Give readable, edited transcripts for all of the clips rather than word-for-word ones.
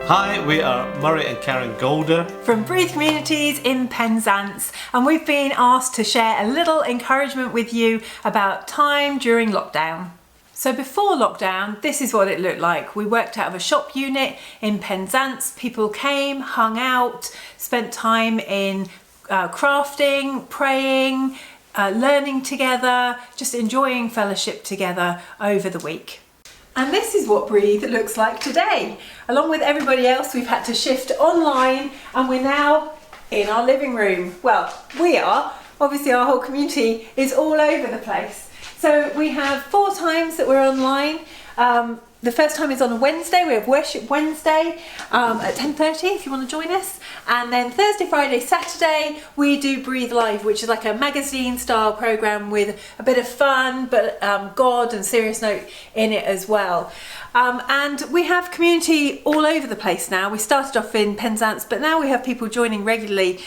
Hi, we are Murray and Karen Golder from Breathe Communities in Penzance, and we've been asked to share a little encouragement with you about time during lockdown. So before lockdown, this is what it looked like. We worked out of a shop unit in Penzance. People came, hung out, spent time in crafting, praying, learning together, just enjoying fellowship together over the week. And this is what Breathe looks like today. Along with everybody else, we've had to shift online and we're now in our living room. Well, we are. Obviously, our whole community is all over the place. So we have 4 times that we're online. The first time is on a Wednesday. We have Worship Wednesday at 10:30 if you want to join us. And then Thursday, Friday, Saturday, we do Breathe Live, which is like a magazine style program with a bit of fun, but God and serious note in it as well. And we have community all over the place now. We started off in Penzance, but now we have people joining regularly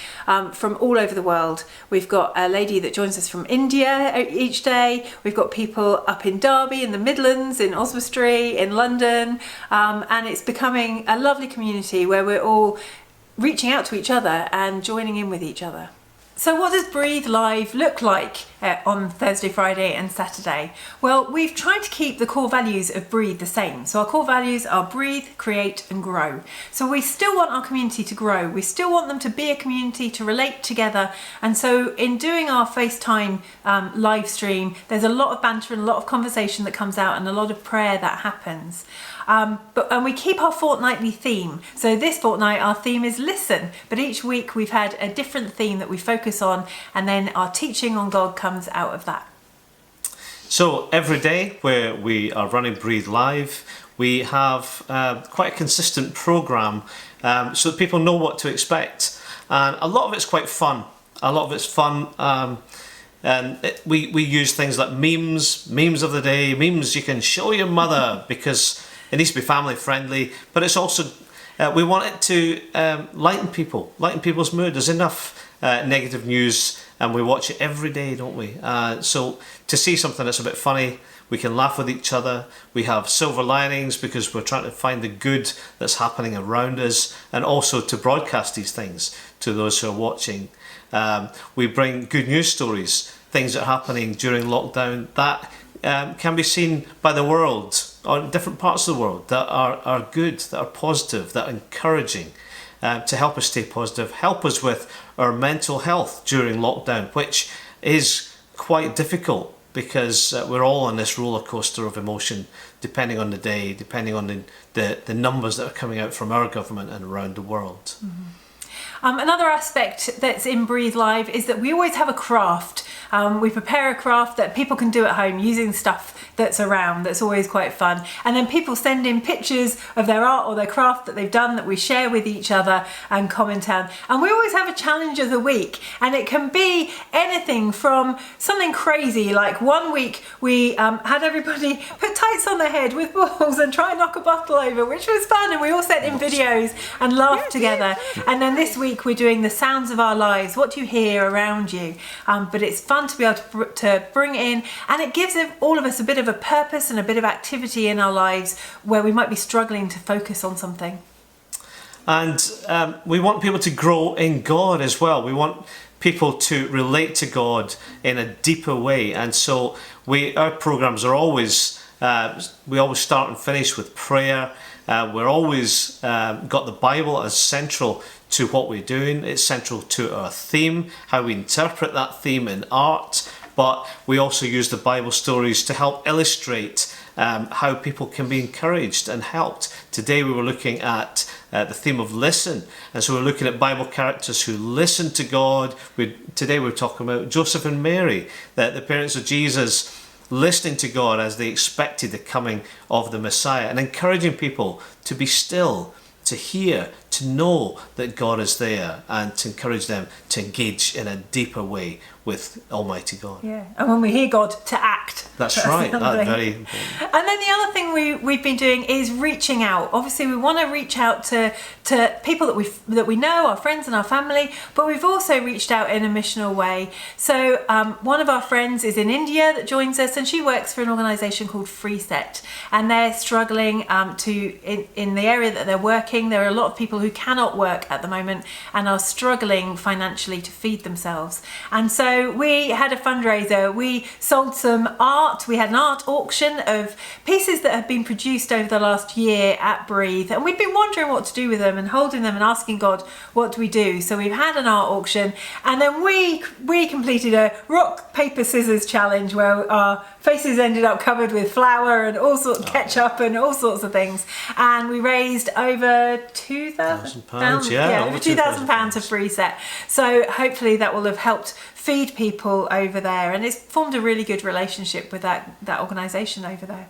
from all over the world. We've got a lady that joins us from India each day. We've got people up in Derby, in the Midlands, in Oswestry, in London, and it's becoming a lovely community where we're all reaching out to each other and joining in with each other. So what does Breathe Live look like on Thursday, Friday and Saturday? Well, we've tried to keep the core values of Breathe the same. So our core values are breathe, create and grow. So we still want our community to grow. We still want them to be a community, to relate together. And so in doing our FaceTime live stream, there's a lot of banter and a lot of conversation that comes out and a lot of prayer that happens. And we keep our fortnightly theme. So this fortnight our theme is listen, but each week we've had a different theme that we focus on, and then our teaching on God comes out of that. So every day where we are running Breathe Live, we have quite a consistent programme so that people know what to expect. And a lot of it's quite fun. We use things like memes of the day, memes you can show your mother because it needs to be family friendly, but it's also, we want it to lighten people's mood. There's enough negative news and we watch it every day, don't we? So to see something that's a bit funny, we can laugh with each other. We have silver linings because we're trying to find the good that's happening around us, and also to broadcast these things to those who are watching. We bring good news stories, things that are happening during lockdown that can be seen by the world or different parts of the world that are good, that are positive, that are encouraging, to help us stay positive, help us with our mental health during lockdown, which is quite difficult because we're all on this roller coaster of emotion, depending on the day, depending on the numbers that are coming out from our government and around the world. Mm-hmm. Another aspect that's in Breathe Live is that we always have a craft. We prepare a craft that people can do at home using stuff that's around, that's always quite fun. And then people send in pictures of their art or their craft that they've done that we share with each other and comment on. And we always have a challenge of the week, and it can be anything from something crazy, like one week we had everybody put tights on their head with balls and try and knock a bottle over, which was fun, and we all sent in videos and laughed together. And then this week we're doing the sounds of our lives. What do you hear around you? But it's fun to be able to bring in, and it gives all of us a bit of a purpose and a bit of activity in our lives where we might be struggling to focus on something. And we want people to grow in God as well. We want people to relate to God in a deeper way, and so our programs are always we always start and finish with prayer. We're always got the Bible as central to what we're doing. It's central to our theme, how we interpret that theme in art, but we also use the Bible stories to help illustrate how people can be encouraged and helped. Today we were looking at the theme of listen, and so we're looking at Bible characters who listen to God. Today we're talking about Joseph and Mary, the parents of Jesus, listening to God as they expected the coming of the Messiah, and encouraging people to be still, to hear, to know that God is there, and to encourage them to engage in a deeper way with Almighty God. Yeah, and when we hear God, to act. That's right. the other That's thing. very important. And then the other thing we've been doing is reaching out. Obviously, we want to reach out to people that we know, our friends and our family, but we've also reached out in a missional way. So one of our friends is in India that joins us, and she works for an organisation called Free Set, and they're struggling in the area that they're working. There are a lot of people who cannot work at the moment and are struggling financially to feed themselves. And so we had a fundraiser. We sold some art. We had an art auction of pieces that have been produced over the last year at Breathe, and we'd been wondering what to do with them and holding them and asking God, what do we do? So we've had an art auction, and then we completed a rock, paper, scissors challenge where our faces ended up covered with flour and all sorts of ketchup and all sorts of things, and we raised over £2,000. Yeah, over over £2,000 for Free Set. So hopefully that will have helped feed people over there, and it's formed a really good relationship with that organisation over there.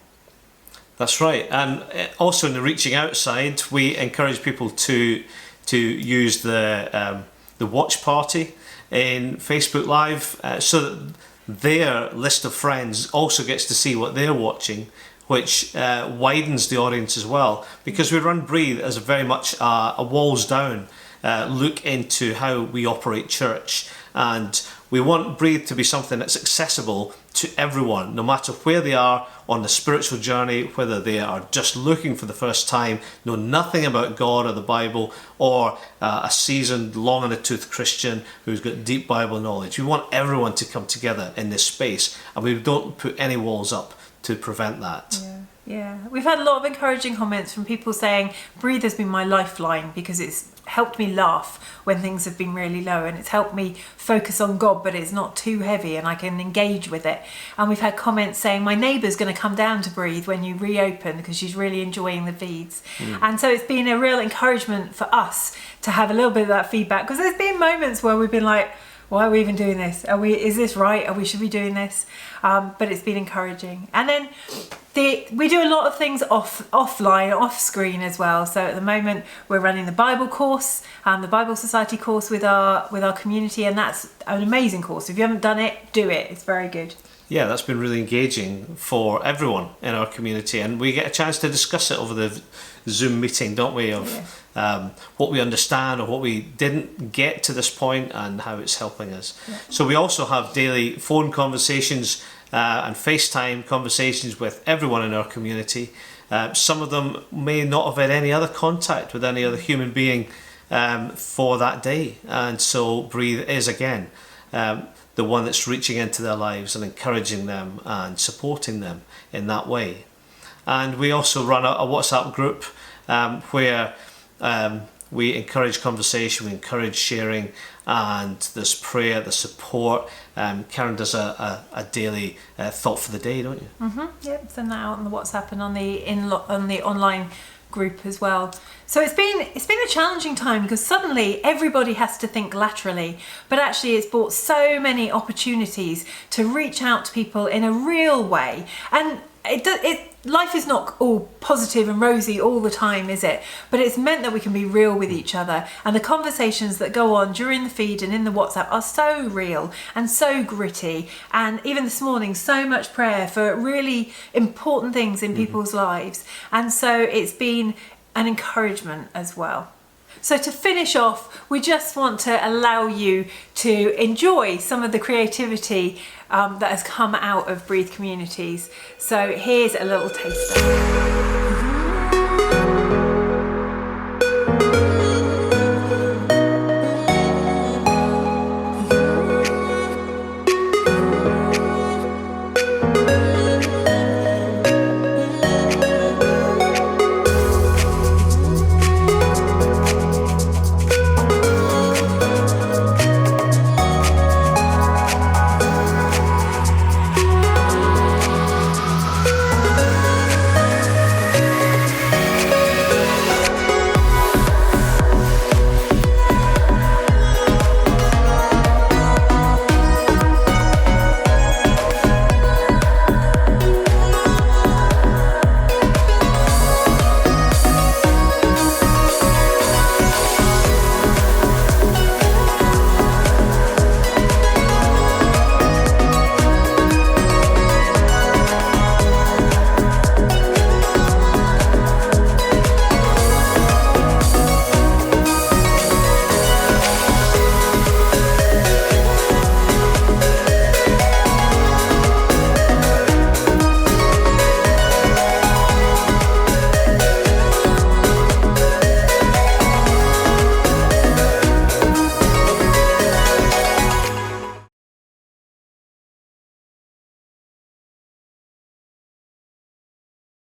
That's right. And also in the reaching out side, we encourage people to use the watch party in Facebook Live, so that their list of friends also gets to see what they're watching, which widens the audience as well, because we run Breathe as very much a walls down look into how we operate church, and we want Breathe to be something that's accessible to everyone, no matter where they are on the spiritual journey, whether they are just looking for the first time, know nothing about God or the Bible, or a seasoned, long in the tooth Christian who's got deep Bible knowledge. We want everyone to come together in this space, and we don't put any walls up to prevent that. Yeah, we've had a lot of encouraging comments from people saying Breathe has been my lifeline because it's helped me laugh when things have been really low, and it's helped me focus on God, but it's not too heavy and I can engage with it. And we've had comments saying my neighbour's going to come down to Breathe when you reopen because she's really enjoying the feeds. And so it's been a real encouragement for us to have a little bit of that feedback, because there's been moments where we've been like, why are we even doing this? Is this right? Should we be doing this? But it's been encouraging. And then we do a lot of things offline, off screen as well. So at the moment we're running the Bible course, the Bible Society course with our community, and that's an amazing course. If you haven't done it, do it. It's very good. Yeah, that's been really engaging for everyone in our community, and we get a chance to discuss it over the Zoom meeting, don't we, of what we understand or what we didn't get to this point and how it's helping us. Yeah. So we also have daily phone conversations and FaceTime conversations with everyone in our community. Some of them may not have had any other contact with any other human being for that day, and so Breathe is again the one that's reaching into their lives and encouraging them and supporting them in that way. And we also run a WhatsApp group where we encourage conversation, we encourage sharing, and there's prayer, there's support. Karen does a daily thought for the day, don't you? Yep, send that out on the WhatsApp and on the online group as well. So it's been a challenging time, because suddenly everybody has to think laterally, but actually it's brought so many opportunities to reach out to people in a real way. And life is not all positive and rosy all the time, is it? But it's meant that we can be real with each other, and the conversations that go on during the feed and in the WhatsApp are so real and so gritty. And even this morning, so much prayer for really important things in people's lives. And so it's been an encouragement as well. So to finish off, we just want to allow you to enjoy some of the creativity that has come out of Breathe Communities. So here's a little taster.